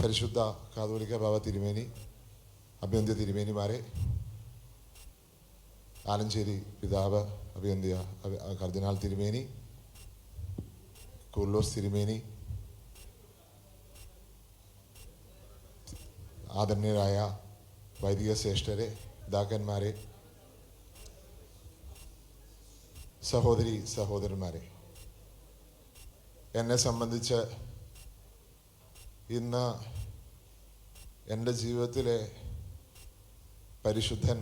പരിശുദ്ധ കാതോലിക്ക ബാബ തിരുമേനി, അഭിവന്ദ്യ തിരുമേനിമാരെ, ആലഞ്ചേരി പിതാവ് അഭിവന്ദ്യ കർദിനാൾ തിരുമേനി, കൂർലോസ് തിരുമേനി, ആദരണീയരായ വൈദിക ശ്രേഷ്ഠരെ, പിതാക്കന്മാരെ, സഹോദരി സഹോദരന്മാരെ, എന്നെ സംബന്ധിച്ച് ഇന്ന് എൻ്റെ ജീവിതത്തിലെ പരിശുദ്ധൻ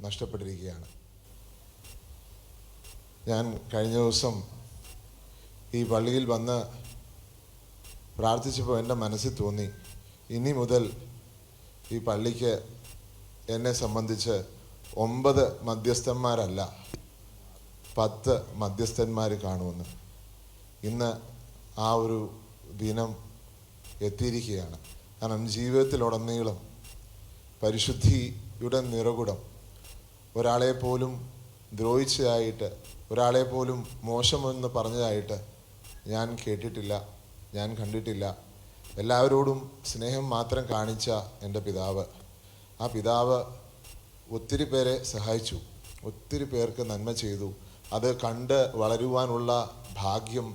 നഷ്ടപ്പെട്ടിരിക്കുകയാണ്. ഞാൻ കഴിഞ്ഞ ദിവസം ഈ പള്ളിയിൽ വന്ന് പ്രാർത്ഥിച്ചപ്പോൾ എൻ്റെ മനസ്സിൽ തോന്നി, ഇനി മുതൽ ഈ പള്ളിക്ക് എന്നെ സംബന്ധിച്ച് 9 മധ്യസ്ഥന്മാരല്ല 10 മധ്യസ്ഥന്മാർ കാണുമെന്ന്. ഇന്ന് ആ ഒരു ദിനം എത്തിയിരിക്കുകയാണ്. കാരണം ജീവിതത്തിലുടനീളം പരിശുദ്ധിയുടെ നിറകുടം ഒരാളെ പോലും ദ്രോഹിച്ചതായിട്ട്, ഒരാളെ പോലും മോശമെന്ന് പറഞ്ഞതായിട്ട് ഞാൻ കേട്ടിട്ടില്ല, ഞാൻ കണ്ടിട്ടില്ല. എല്ലാവരോടും സ്നേഹം മാത്രം കാണിച്ച എൻ്റെ പിതാവ്, ആ പിതാവ് ഒത്തിരി പേരെ സഹായിച്ചു, ഒത്തിരി പേർക്ക് നന്മ ചെയ്തു. അത് കണ്ട് വളരുവാനുള്ള ഭാഗ്യം,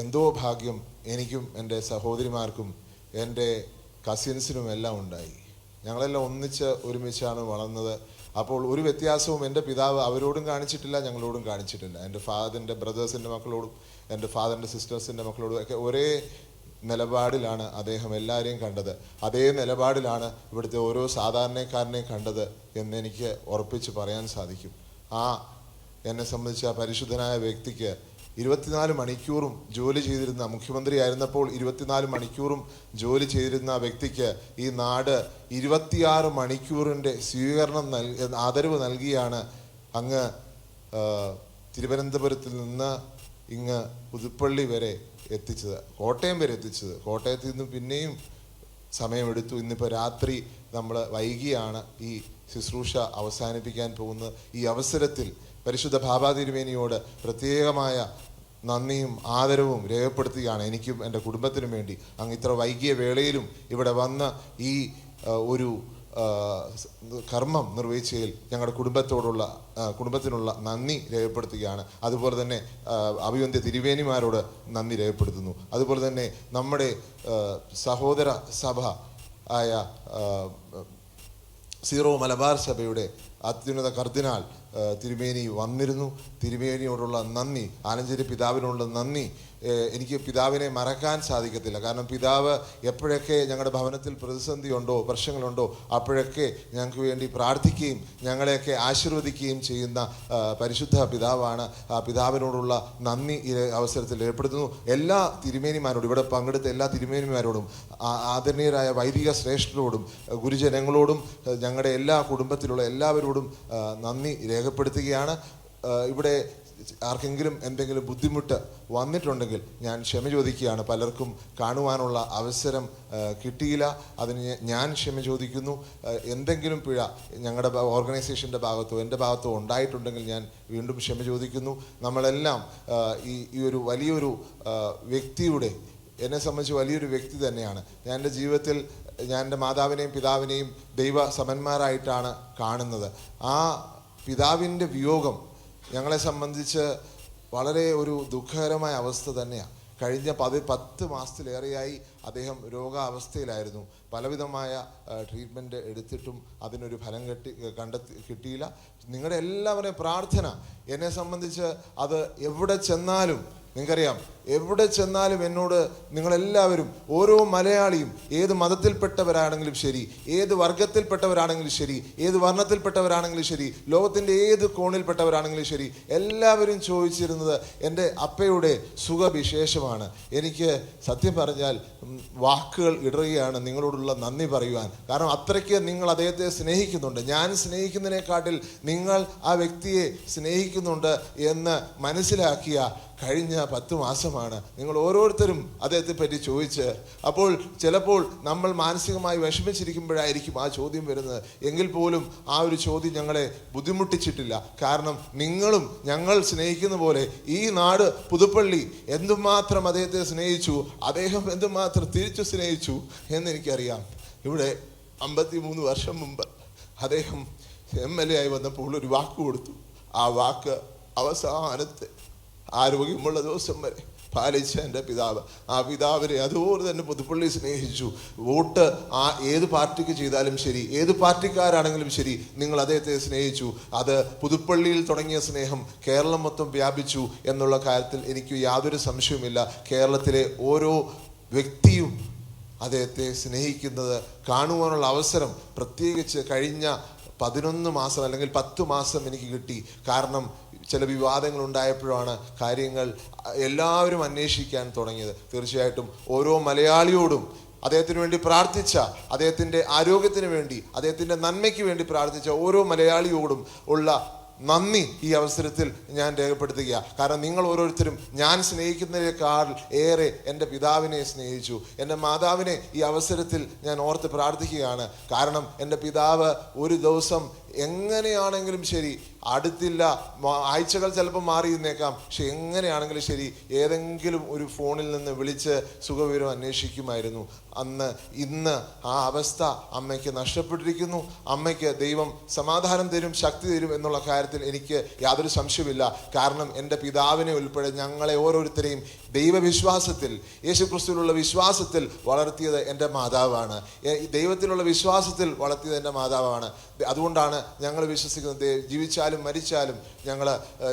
എന്തോ ഭാഗ്യം എനിക്കും എൻ്റെ സഹോദരിമാർക്കും എൻ്റെ കസിൻസിനും എല്ലാം ഉണ്ടായി. ഞങ്ങളെല്ലാം ഒരുമിച്ചാണ് വളർന്നത്. അപ്പോൾ ഒരു വ്യത്യാസവും എൻ്റെ പിതാവ് അവരോടും കാണിച്ചിട്ടില്ല, ഞങ്ങളോടും കാണിച്ചിട്ടില്ല. എൻ്റെ ഫാദറിൻ്റെ ബ്രദേഴ്സിൻ്റെ മക്കളോടും എൻ്റെ ഫാദറിൻ്റെ സിസ്റ്റേഴ്സിൻ്റെ മക്കളോടും ഒക്കെ ഒരേ നിലപാടിലാണ് അദ്ദേഹം എല്ലാവരെയും കണ്ടത്. അതേ നിലപാടിലാണ് ഇവിടുത്തെ ഓരോ സാധാരണക്കാരനെയും കണ്ടത് എന്നെനിക്ക് ഉറപ്പിച്ച് പറയാൻ സാധിക്കും. എന്നെ സംബന്ധിച്ച് ആ പരിശുദ്ധനായ വ്യക്തിക്ക് 24 മണിക്കൂറും ജോലി ചെയ്തിരുന്ന, മുഖ്യമന്ത്രി ആയിരുന്നപ്പോൾ 24 മണിക്കൂറും ജോലി ചെയ്തിരുന്ന വ്യക്തിക്ക് ഈ നാട് 26 മണിക്കൂറിൻ്റെ ആദരവ് നൽകിയാണ് അങ്ങ് തിരുവനന്തപുരത്തിൽ നിന്ന് ഇങ്ങ് പുതുപ്പള്ളി വരെ എത്തിച്ചത്, കോട്ടയം വരെ എത്തിച്ചത്. കോട്ടയത്ത് നിന്ന് പിന്നെയും സമയമെടുത്തു. ഇന്നിപ്പോൾ രാത്രി നമ്മൾ വൈകിയാണ് ഈ ശുശ്രൂഷ അവസാനിപ്പിക്കാൻ പോകുന്നത്. ഈ അവസരത്തിൽ പരിശുദ്ധ ബാബ തിരുമേനിയോട് പ്രത്യേകമായ നന്ദിയും ആദരവും രേഖപ്പെടുത്തുകയാണ്. എനിക്കും എൻ്റെ കുടുംബത്തിനും വേണ്ടി അങ്ങ് ഇത്ര വൈകിയ വേളയിലും ഇവിടെ വന്ന് ഈ ഒരു കർമ്മം നിർവഹിച്ചതിൽ ഞങ്ങളുടെ കുടുംബത്തിനുള്ള നന്ദി രേഖപ്പെടുത്തുകയാണ്. അതുപോലെ തന്നെ അഭിവന്ദ്യ തിരുവേനിമാരോട് നന്ദി രേഖപ്പെടുത്തുന്നു. അതുപോലെ തന്നെ നമ്മുടെ സഹോദര സഭ ആയ സീറോ മലബാർ സഭയുടെ അത്യുന്നത കർദിനാൾ തിരുമേനി വന്നിരുന്നു. തിരുമേനിയോടുള്ള നന്ദി, ആലഞ്ചേരി പിതാവിനോടുള്ള നന്ദി എനിക്ക് പിതാവിനെ മറക്കാൻ സാധിക്കത്തില്ല. കാരണം പിതാവ് എപ്പോഴൊക്കെ ഞങ്ങളുടെ ഭവനത്തിൽ പ്രതിസന്ധി ഉണ്ടോ, പ്രശ്നങ്ങളുണ്ടോ, അപ്പോഴൊക്കെ ഞങ്ങൾക്ക് വേണ്ടി പ്രാർത്ഥിക്കുകയും ഞങ്ങളെയൊക്കെ ആശീർവദിക്കുകയും ചെയ്യുന്ന പരിശുദ്ധ പിതാവാണ്. ആ പിതാവിനോടുള്ള നന്ദി ഈ അവസരത്തിൽ രേഖപ്പെടുത്തുന്നു. എല്ലാ തിരുമേനിമാരോടും, ഇവിടെ പങ്കെടുത്ത എല്ലാ തിരുമേനിമാരോടും, ആദരണീയരായ വൈദിക ശ്രേഷ്ഠരോടും, ഗുരുജനങ്ങളോടും, ഞങ്ങളുടെ എല്ലാ കുടുംബത്തിലുള്ള എല്ലാവരോടും നന്ദി രേഖപ്പെടുത്തുകയാണ്. ഇവിടെ ആർക്കെങ്കിലും എന്തെങ്കിലും ബുദ്ധിമുട്ട് വന്നിട്ടുണ്ടെങ്കിൽ ഞാൻ ക്ഷമ ചോദിക്കുകയാണ്. പലർക്കും കാണുവാനുള്ള അവസരം കിട്ടിയില്ല, അതിന് ഞാൻ ക്ഷമ ചോദിക്കുന്നു. എന്തെങ്കിലും പിഴ ഞങ്ങളുടെ ഓർഗനൈസേഷൻ്റെ ഭാഗത്തോ എൻ്റെ ഭാഗത്തോ ഉണ്ടായിട്ടുണ്ടെങ്കിൽ ഞാൻ വീണ്ടും ക്ഷമ ചോദിക്കുന്നു. നമ്മളെല്ലാം ഈ ഒരു വലിയൊരു വ്യക്തിയുടെ, എന്നെ സംബന്ധിച്ച് വലിയൊരു വ്യക്തി തന്നെയാണ്. ഞാൻ എൻ്റെ ജീവിതത്തിൽ ഞാൻ എൻ്റെ മാതാവിനെയും പിതാവിനെയും ദൈവ സമന്മാരായിട്ടാണ് കാണുന്നത്. ആ പിതാവിൻ്റെ വിയോഗം ഞങ്ങളെ സംബന്ധിച്ച് വളരെ ഒരു ദുഃഖകരമായ അവസ്ഥ തന്നെയാണ്. കഴിഞ്ഞ 10 മാസത്തിലേറെയായി അദ്ദേഹം രോഗാവസ്ഥയിലായിരുന്നു. പലവിധമായ ട്രീറ്റ്മെൻറ്റ് എടുത്തിട്ടും അതിനൊരു ഫലം കിട്ടിയില്ല. നിങ്ങളുടെ എല്ലാവരുടെയും പ്രാർത്ഥന എന്നെ സംബന്ധിച്ച്, അത് എവിടെ ചെന്നാലും നിങ്ങൾക്കറിയാം, എവിടെ ചെന്നാലും എന്നോട് നിങ്ങളെല്ലാവരും, ഓരോ മലയാളിയും, ഏത് മതത്തിൽപ്പെട്ടവരാണെങ്കിലും ശരി, ഏത് വർഗത്തിൽപ്പെട്ടവരാണെങ്കിലും ശരി, ഏത് വർണ്ണത്തിൽപ്പെട്ടവരാണെങ്കിലും ശരി, ലോകത്തിൻ്റെ ഏത് കോണിൽപ്പെട്ടവരാണെങ്കിലും ശരി, എല്ലാവരും ചോദിച്ചിരുന്നത് എൻ്റെ അപ്പയുടെ സുഖവിശേഷമാണ്. എനിക്ക് സത്യം പറഞ്ഞാൽ വാക്കുകൾ ഇടറുകയാണ് നിങ്ങളോടുള്ള നന്ദി പറയുവാൻ. കാരണം അത്രയ്ക്ക് നിങ്ങൾ അദ്ദേഹത്തെ സ്നേഹിക്കുന്നുണ്ട്. ഞാൻ സ്നേഹിക്കുന്നതിനെക്കാട്ടിൽ നിങ്ങൾ ആ വ്യക്തിയെ സ്നേഹിക്കുന്നുണ്ട് എന്ന് മനസ്സിലാക്കിയ കഴിഞ്ഞ 10 മാസമാണ്. നിങ്ങൾ ഓരോരുത്തരും അദ്ദേഹത്തെ പറ്റി ചോദിച്ച്, അപ്പോൾ ചിലപ്പോൾ നമ്മൾ മാനസികമായി വിഷമിച്ചിരിക്കുമ്പോഴായിരിക്കും ആ ചോദ്യം വരുന്നത്. എങ്കിൽ പോലും ആ ഒരു ചോദ്യം ഞങ്ങളെ ബുദ്ധിമുട്ടിച്ചിട്ടില്ല. കാരണം നിങ്ങളും ഞങ്ങൾ സ്നേഹിക്കുന്ന പോലെ ഈ നാട് പുതുപ്പള്ളി എന്തുമാത്രം അദ്ദേഹത്തെ സ്നേഹിച്ചു, അദ്ദേഹം എന്തുമാത്രം തിരിച്ചു സ്നേഹിച്ചു എന്നെനിക്കറിയാം. ഇവിടെ 53 വർഷം മുമ്പ് അദ്ദേഹം MLA ആയി വന്നപ്പോൾ ഒരു വാക്ക് കൊടുത്തു. ആ വാക്ക് അവസാനത്തെ ആരോഗ്യമുള്ള ദിവസം വരെ പാലിച്ച എൻ്റെ പിതാവ്, ആ പിതാവിനെ അതുപോലെ തന്നെ പുതുപ്പള്ളി സ്നേഹിച്ചു. വോട്ട് ഏത് പാർട്ടിക്ക് ചെയ്താലും ശരി, ഏത് പാർട്ടിക്കാരാണെങ്കിലും ശരി, നിങ്ങൾ അദ്ദേഹത്തെ സ്നേഹിച്ചു. അത് പുതുപ്പള്ളിയിൽ തുടങ്ങിയ സ്നേഹം കേരളം മൊത്തം വ്യാപിച്ചു എന്നുള്ള കാര്യത്തിൽ എനിക്ക് യാതൊരു സംശയവുമില്ല. കേരളത്തിലെ ഓരോ വ്യക്തിയും അദ്ദേഹത്തെ സ്നേഹിക്കുന്നത് കാണുവാനുള്ള അവസരം പ്രത്യേകിച്ച് കഴിഞ്ഞ 11 മാസം അല്ലെങ്കിൽ 10 മാസം എനിക്ക് കിട്ടി. കാരണം ചില വിവാദങ്ങൾ ഉണ്ടായപ്പോഴാണ് കാര്യങ്ങൾ എല്ലാവരും അന്വേഷിക്കാൻ തുടങ്ങിയത്. തീർച്ചയായിട്ടും ഓരോ മലയാളിയോടും അദ്ദേഹത്തിന് വേണ്ടി പ്രാർത്ഥിച്ച, അദ്ദേഹത്തിൻ്റെ ആരോഗ്യത്തിന് വേണ്ടി, അദ്ദേഹത്തിൻ്റെ നന്മയ്ക്ക് വേണ്ടി പ്രാർത്ഥിച്ച ഓരോ മലയാളിയോടും ഉള്ള നന്ദി ഈ അവസരത്തിൽ ഞാൻ രേഖപ്പെടുത്തുക. കാരണം നിങ്ങൾ ഓരോരുത്തരും ഞാൻ സ്നേഹിക്കുന്നതിനേക്കാൾ ഏറെ എൻ്റെ പിതാവിനെ സ്നേഹിച്ചു. എൻ്റെ മാതാവിനെ ഈ അവസരത്തിൽ ഞാൻ ഓർത്ത് പ്രാർത്ഥിക്കുകയാണ്. കാരണം എൻ്റെ പിതാവ് ഒരു ദിവസം എങ്ങനെയാണെങ്കിലും ശരി, അടുത്തില്ല, ആഴ്ചകൾ ചിലപ്പോൾ മാറിയിരുന്നേക്കാം, പക്ഷെ എങ്ങനെയാണെങ്കിലും ശരി ഏതെങ്കിലും ഒരു ഫോണിൽ നിന്ന് വിളിച്ച് സുഖവിവരം അന്വേഷിക്കുമായിരുന്നു. ഇന്ന് ആ അവസ്ഥ അമ്മയ്ക്ക് നഷ്ടപ്പെട്ടിരിക്കുന്നു. അമ്മയ്ക്ക് ദൈവം സമാധാനം തരും, ശക്തി തരും എന്നുള്ള കാര്യത്തിൽ എനിക്ക് യാതൊരു സംശയമില്ല. കാരണം എൻ്റെ പിതാവിനെ ഉൾപ്പെടെ ഞങ്ങളെ ഓരോരുത്തരെയും ദൈവവിശ്വാസത്തിൽ, യേശുക്രിസ്തുവിലുള്ള വിശ്വാസത്തിൽ വളർത്തിയത് എൻ്റെ മാതാവാണ്. ദൈവത്തിലുള്ള വിശ്വാസത്തിൽ വളർത്തിയത് എൻ്റെ മാതാവാണ്. അതുകൊണ്ടാണ് ഞങ്ങൾ വിശ്വസിക്കുന്നത് ജീവിച്ചാലും മരിച്ചാലും ഞങ്ങൾ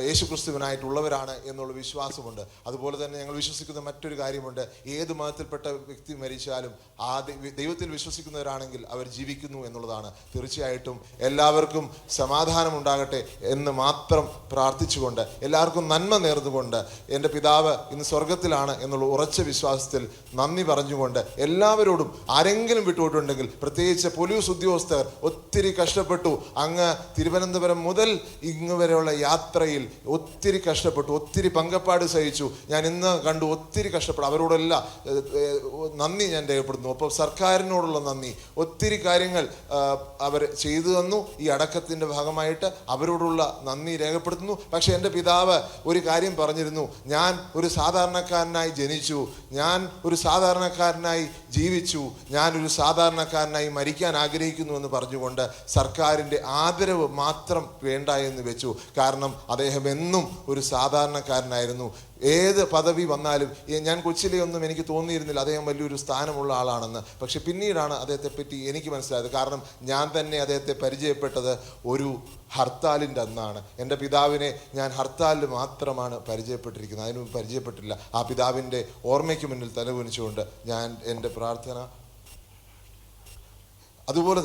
യേശുക്രിസ്തുവിനായിട്ടുള്ളവരാണ് എന്നുള്ള വിശ്വാസമുണ്ട്. അതുപോലെ തന്നെ ഞങ്ങൾ വിശ്വസിക്കുന്ന മറ്റൊരു കാര്യമുണ്ട്. ഏത് മതത്തിൽപ്പെട്ട വ്യക്തി മരിച്ചാലും ആ ദൈവത്തിൽ വിശ്വസിക്കുന്നവരാണെങ്കിൽ അവർ ജീവിക്കുന്നു എന്നുള്ളതാണ്. തീർച്ചയായിട്ടും എല്ലാവർക്കും സമാധാനം ഉണ്ടാകട്ടെ എന്ന് മാത്രം പ്രാർത്ഥിച്ചുകൊണ്ട്, എല്ലാവർക്കും നന്മ നേർന്നുകൊണ്ട്, എൻ്റെ പിതാവ് ഇന്ന് സ്വർഗത്തിലാണ് എന്നുള്ള ഉറച്ച വിശ്വാസത്തിൽ നന്ദി പറഞ്ഞുകൊണ്ട് എല്ലാവരോടും ആരെങ്കിലും വിട്ടുപോയിട്ടുണ്ടെങ്കിൽ, പ്രത്യേകിച്ച് പോലീസ് ഉദ്യോഗസ്ഥർ ഒത്തിരി കഷ്ടപ്പെട്ടു. അങ്ങ് തിരുവനന്തപുരം മുതൽ ഇങ്ങ് വരെയുള്ള യാത്രയിൽ ഒത്തിരി കഷ്ടപ്പെട്ടു, ഒത്തിരി പങ്കപ്പാട് സഹിച്ചു. ഞാൻ ഇന്ന് കണ്ടു ഒത്തിരി കഷ്ടപ്പെട്ടു. അവരോടെല്ലാം നന്ദി ഞാൻ രേഖപ്പെടുത്തുന്നു. ഒപ്പം സർക്കാരിനോടുള്ള നന്ദി. ഒത്തിരി കാര്യങ്ങൾ അവർ ചെയ്തു തന്നു. ഈ അടക്കത്തിൻ്റെ ഭാഗമായിട്ട് അവരോടുള്ള നന്ദി രേഖപ്പെടുത്തുന്നു. പക്ഷെ എൻ്റെ പിതാവ് ഒരു കാര്യം പറഞ്ഞിരുന്നു. ഞാൻ ഒരു സാധാരണക്കാരനായി ജനിച്ചു, ഞാൻ ഒരു സാധാരണക്കാരനായി ജീവിച്ചു, ഞാനൊരു സാധാരണക്കാരനായി മരിക്കാൻ ആഗ്രഹിക്കുന്നു എന്ന് പറഞ്ഞുകൊണ്ട് സർക്കാരിൻ്റെ ആദരവ് മാത്രം വേണ്ട എന്ന് വെച്ചു. കാരണം അദ്ദേഹം എന്നും ഒരു സാധാരണക്കാരനായിരുന്നു. ഏത് പദവി വന്നാലും, ഞാൻ കൊച്ചിലെ ഒന്നും എനിക്ക് തോന്നിയിരുന്നില്ല അദ്ദേഹം വലിയൊരു സ്ഥാനമുള്ള ആളാണെന്ന്. പക്ഷെ പിന്നീടാണ് അദ്ദേഹത്തെ പറ്റി എനിക്ക് മനസ്സിലായത്. കാരണം ഞാൻ തന്നെ അദ്ദേഹത്തെ പരിചയപ്പെട്ടത് ഒരു ഹർത്താലിൻ്റെ അന്നാണ്. എൻ്റെ പിതാവിനെ ഞാൻ ഹർത്താലിൽ മാത്രമാണ് പരിചയപ്പെട്ടിരിക്കുന്നത്, അതിന് പരിചയപ്പെട്ടില്ല. ആ പിതാവിൻ്റെ ഓർമ്മയ്ക്ക് മുന്നിൽ തലകുനിച്ചുകൊണ്ട് ഞാൻ എൻ്റെ പ്രാർത്ഥന. അതുപോലെ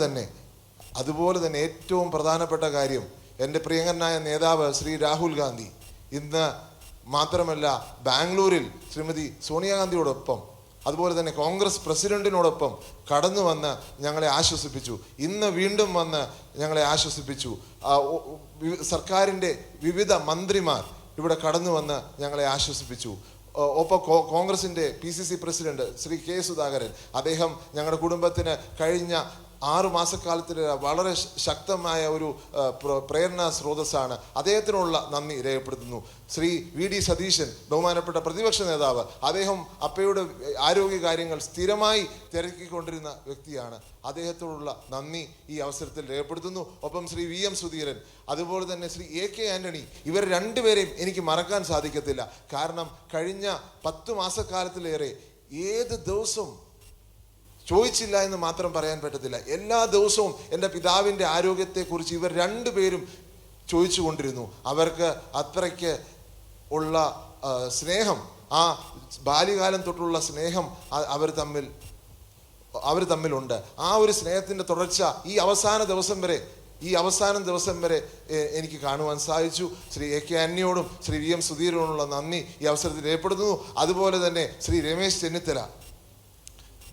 തന്നെ ഏറ്റവും പ്രധാനപ്പെട്ട കാര്യം, എൻ്റെ പ്രിയങ്കരനായ നേതാവ് ശ്രീ രാഹുൽ ഗാന്ധി ഇന്ന് മാത്രമല്ല ബാംഗ്ലൂരിൽ ശ്രീമതി സോണിയാഗാന്ധിയോടൊപ്പം, അതുപോലെ തന്നെ കോൺഗ്രസ് പ്രസിഡന്റിനോടൊപ്പം കടന്നു വന്ന് ഞങ്ങളെ ആശ്വസിപ്പിച്ചു. ഇന്ന് വീണ്ടും വന്ന് ഞങ്ങളെ ആശ്വസിപ്പിച്ചു. സർക്കാരിൻ്റെ വിവിധ മന്ത്രിമാർ ഇവിടെ കടന്നു വന്ന് ഞങ്ങളെ ആശ്വസിപ്പിച്ചു. ഒപ്പം കോൺഗ്രസിൻ്റെ PCC president Shri K Sudhakaran, അദ്ദേഹം ഞങ്ങളുടെ കുടുംബത്തിന് കഴിഞ്ഞ 6 മാസക്കാലത്തിൽ വളരെ ശക്തമായ ഒരു പ്രേരണാ സ്രോതസ്സാണ്. അദ്ദേഹത്തിനുള്ള നന്ദി രേഖപ്പെടുത്തുന്നു. ശ്രീ VD സതീശൻ, ബഹുമാനപ്പെട്ട പ്രതിപക്ഷ നേതാവ്, അദ്ദേഹം അപ്പയുടെ ആരോഗ്യ കാര്യങ്ങൾ സ്ഥിരമായി തിരക്കിക്കൊണ്ടിരുന്ന വ്യക്തിയാണ്. അദ്ദേഹത്തോടുള്ള നന്ദി ഈ അവസരത്തിൽ രേഖപ്പെടുത്തുന്നു. ഒപ്പം ശ്രീ VM സുധീരൻ, അതുപോലെ തന്നെ ശ്രീ AK ആന്റണി, ഇവർ രണ്ടുപേരെയും എനിക്ക് മറക്കാൻ സാധിക്കത്തില്ല. കാരണം കഴിഞ്ഞ 10 മാസക്കാലത്തിലേറെ ഏത് ദിവസവും ചോദിച്ചില്ല എന്ന് മാത്രം പറയാൻ പറ്റത്തില്ല. എല്ലാ ദിവസവും എൻ്റെ പിതാവിൻ്റെ ആരോഗ്യത്തെക്കുറിച്ച് ഇവർ രണ്ടുപേരും ചോദിച്ചു കൊണ്ടിരുന്നു. അവർക്ക് അത്രയ്ക്ക് ഉള്ള സ്നേഹം, ആ ബാല്യകാലം തൊട്ടുള്ള സ്നേഹം അവർ തമ്മിലുണ്ട്. ആ ഒരു സ്നേഹത്തിൻ്റെ തുടർച്ച ഈ അവസാന ദിവസം വരെ എനിക്ക് കാണുവാൻ സാധിച്ചു. ശ്രീ AK ആന്റണിയോടും ശ്രീ VM സുധീരനോടുള്ള നന്ദി ഈ അവസരത്തിൽ രേഖപ്പെടുത്തുന്നു. അതുപോലെ തന്നെ ശ്രീ രമേശ് ചെന്നിത്തല,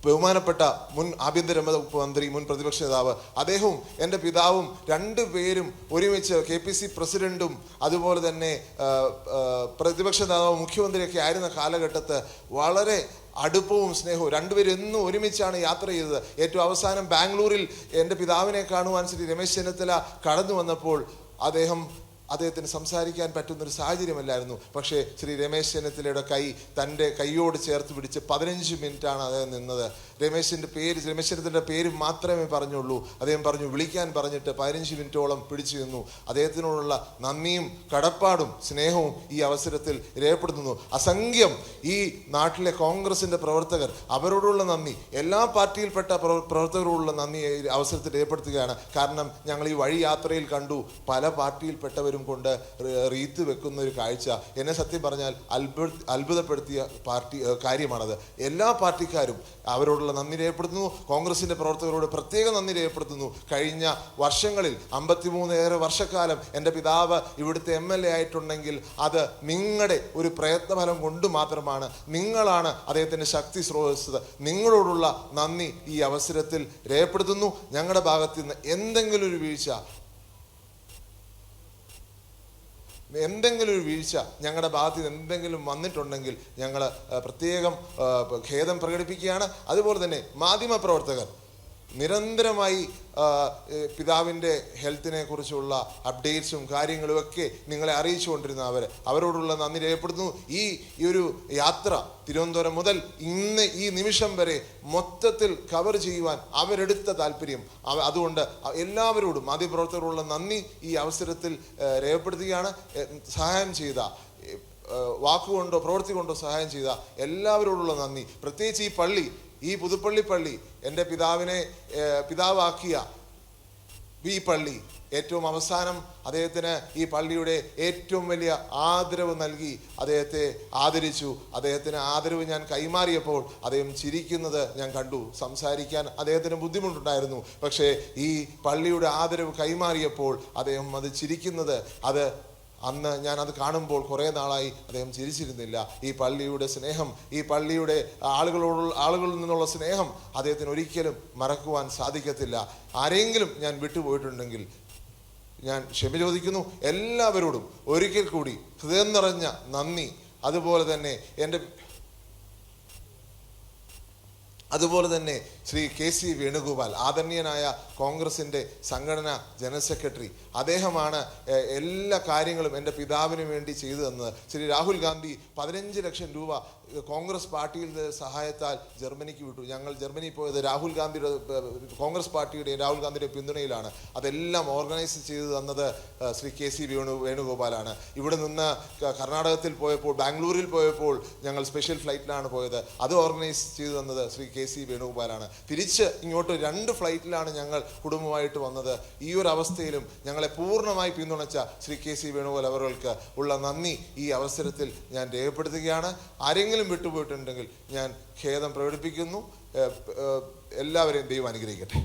ബഹുമാനപ്പെട്ട മുൻ ആഭ്യന്തര വകുപ്പ് മന്ത്രി, മുൻ പ്രതിപക്ഷ നേതാവ്, അദ്ദേഹവും എൻ്റെ പിതാവും രണ്ടുപേരും ഒരുമിച്ച് KPC പ്രസിഡന്റും അതുപോലെ തന്നെ പ്രതിപക്ഷ നേതാവും മുഖ്യമന്ത്രിയൊക്കെ ആയിരുന്ന കാലഘട്ടത്ത് വളരെ അടുപ്പവും സ്നേഹവും രണ്ടുപേരും എന്നും ഒരുമിച്ചാണ് യാത്ര ചെയ്തത്. ഏറ്റവും അവസാനം ബാംഗ്ലൂരിൽ എൻ്റെ പിതാവിനെ കാണുവാൻ ശ്രീ രമേശ് ചെന്നിത്തല കടന്നു വന്നപ്പോൾ അദ്ദേഹത്തിന് സംസാരിക്കാൻ പറ്റുന്നൊരു സാഹചര്യമല്ലായിരുന്നു. പക്ഷേ ശ്രീ രമേശ് ചെന്നിത്തലയുടെ കൈ തൻ്റെ കൈയോട് ചേർത്ത് പിടിച്ച് 15 മിനിറ്റാണ് അദ്ദേഹം നിന്നത്. രമേശ് ചെന്നിത്തലയുടെ പേര് മാത്രമേ പറഞ്ഞുള്ളൂ. അദ്ദേഹം പറഞ്ഞു, വിളിക്കാൻ പറഞ്ഞിട്ട് 15 മിനിറ്റോളം പിടിച്ചു നിന്നു. അദ്ദേഹത്തിനോടുള്ള നന്ദിയും കടപ്പാടും സ്നേഹവും ഈ അവസരത്തിൽ രേഖപ്പെടുത്തുന്നു. അസംഖ്യം ഈ നാട്ടിലെ കോൺഗ്രസിൻ്റെ പ്രവർത്തകർ, അവരോടുള്ള നന്ദി, എല്ലാ പാർട്ടിയിൽപ്പെട്ട പ്രവർത്തകരോടുള്ള നന്ദി ഈ അവസരത്തിൽ രേഖപ്പെടുത്തുകയാണ്. കാരണം ഞങ്ങൾ ഈ വഴി യാത്രയിൽ കണ്ടു പല പാർട്ടിയിൽപ്പെട്ടവരും കൊണ്ട് റീത്ത് വെക്കുന്ന ഒരു കാഴ്ച എന്നെ സത്യം പറഞ്ഞാൽ അത്ഭുതപ്പെടുത്തിയ കാര്യമാണത്. എല്ലാ പാർട്ടിക്കാരും അവരോടുള്ള നന്ദി രേഖപ്പെടുത്തുന്നു. കോൺഗ്രസിൻ്റെ പ്രവർത്തകരോട് പ്രത്യേക നന്ദി രേഖപ്പെടുത്തുന്നു. കഴിഞ്ഞ വർഷങ്ങളിൽ 53 വർഷക്കാലം എൻ്റെ പിതാവ് ഇവിടുത്തെ MLA ആയിട്ടുണ്ടെങ്കിൽ അത് നിങ്ങളുടെ ഒരു പ്രയത്നഫലം കൊണ്ട് മാത്രമാണ്. നിങ്ങളാണ് അദ്ദേഹത്തിൻ്റെ ശക്തി സ്രോതസ്സ്. നിങ്ങളോടുള്ള നന്ദി ഈ അവസരത്തിൽ രേഖപ്പെടുത്തുന്നു. ഞങ്ങളുടെ ഭാഗത്ത് നിന്ന് എന്തെങ്കിലും ഒരു വീഴ്ച ഞങ്ങളുടെ ഭാഗത്ത് നിന്ന് എന്തെങ്കിലും വന്നിട്ടുണ്ടെങ്കിൽ ഞങ്ങൾ പ്രത്യേകം ഖേദം പ്രകടിപ്പിക്കുകയാണ്. അതുപോലെ തന്നെ മാധ്യമപ്രവർത്തകർ നിരന്തരമായി പിതാവിൻ്റെ ഹെൽത്തിനെ കുറിച്ചുള്ള അപ്ഡേറ്റ്സും കാര്യങ്ങളുമൊക്കെ നിങ്ങളെ അറിയിച്ചുകൊണ്ടിരുന്ന അവരോടുള്ള നന്ദി രേഖപ്പെടുത്തുന്നു. ഈ ഒരു യാത്ര തിരുവനന്തപുരം മുതൽ ഇന്ന് ഈ നിമിഷം വരെ മൊത്തത്തിൽ കവർ ചെയ്യുവാൻ അവരെടുത്ത താല്പര്യം, അതുകൊണ്ട് എല്ലാവരോടും മാധ്യമപ്രവർത്തകരോടുള്ള നന്ദി ഈ അവസരത്തിൽ രേഖപ്പെടുത്തുകയാണ്. സഹായം ചെയ്ത, വാക്കുകൊണ്ടോ പ്രവൃത്തി കൊണ്ടോ സഹായം ചെയ്ത എല്ലാവരോടുള്ള നന്ദി. പ്രത്യേകിച്ച് ഈ പുതുപ്പള്ളി പള്ളി, എൻ്റെ പിതാവാക്കിയ ഈ പള്ളി, ഏറ്റവും അവസാനം അദ്ദേഹത്തിന് ഈ പള്ളിയുടെ ഏറ്റവും വലിയ ആദരവ് നൽകി അദ്ദേഹത്തെ ആദരിച്ചു. അദ്ദേഹത്തിന് ആദരവ് ഞാൻ കൈമാറിയപ്പോൾ അദ്ദേഹം ചിരിക്കുന്നത് ഞാൻ കണ്ടു. സംസാരിക്കാൻ അദ്ദേഹത്തിന് ബുദ്ധിമുട്ടുണ്ടായിരുന്നു. പക്ഷേ ഈ പള്ളിയുടെ ആദരവ് കൈമാറിയപ്പോൾ അദ്ദേഹം അത് ചിരിക്കുന്നത്, അന്ന് ഞാനത് കാണുമ്പോൾ കുറേ നാളായി അദ്ദേഹം ചിരിച്ചിരുന്നില്ല. ഈ പള്ളിയുടെ സ്നേഹം, ഈ പള്ളിയുടെ ആളുകളിൽ നിന്നുള്ള സ്നേഹം അദ്ദേഹത്തിന് ഒരിക്കലും മറക്കുവാൻ സാധിക്കത്തില്ല. ആരെങ്കിലും ഞാൻ വിട്ടുപോയിട്ടുണ്ടെങ്കിൽ ഞാൻ ക്ഷമ ചോദിക്കുന്നു. എല്ലാവരോടും ഒരിക്കൽ കൂടി ഹൃദയം നിറഞ്ഞ നന്ദി. അതുപോലെ തന്നെ ശ്രീ KC വേണുഗോപാൽ, ആദരണീയനായ കോൺഗ്രസിൻ്റെ സംഘടനാ ജനറൽ സെക്രട്ടറി, അദ്ദേഹമാണ് എല്ലാ കാര്യങ്ങളും എൻ്റെ പിതാവിന് വേണ്ടി ചെയ്തു തന്നത്. ശ്രീ രാഹുൽ ഗാന്ധി 15 ലക്ഷം രൂപ കോൺഗ്രസ് പാർട്ടിയുടെ സഹായത്താൽ ജർമ്മനിക്ക് വിട്ടു. ഞങ്ങൾ ജർമ്മനി പോയത് കോൺഗ്രസ് പാർട്ടിയുടെയും രാഹുൽ ഗാന്ധിയുടെ പിന്തുണയിലാണ്. അതെല്ലാം ഓർഗനൈസ് ചെയ്തു തന്നത് ശ്രീ KC വേണുഗോപാലാണ്. ഇവിടെ നിന്ന് കർണാടകത്തിൽ പോയപ്പോൾ, ബാംഗ്ലൂരിൽ പോയപ്പോൾ ഞങ്ങൾ സ്പെഷ്യൽ ഫ്ലൈറ്റിലാണ് പോയത്. അത് ഓർഗനൈസ് ചെയ്തു തന്നത് ശ്രീ KC വേണുഗോപാലാണ്. തിരിച്ച് ഇങ്ങോട്ട് 2 ഫ്ലൈറ്റിലാണ് ഞങ്ങൾ കുടുംബമായിട്ട് വന്നത്. ഈ ഒരു അവസ്ഥയിലും ഞങ്ങളെ പൂർണ്ണമായി പിന്തുണച്ച ശ്രീ KC വേണുഗോപാൽ അവർക്ക് ഉള്ള നന്ദി ഈ അവസരത്തിൽ ഞാൻ രേഖപ്പെടുത്തുകയാണ്. ആരെങ്കിലും വിട്ടുപോയിട്ടുണ്ടെങ്കിൽ ഞാൻ ഖേദം പ്രകടിപ്പിക്കുന്നു. എല്ലാവരെയും ദൈവം അനുഗ്രഹിക്കട്ടെ.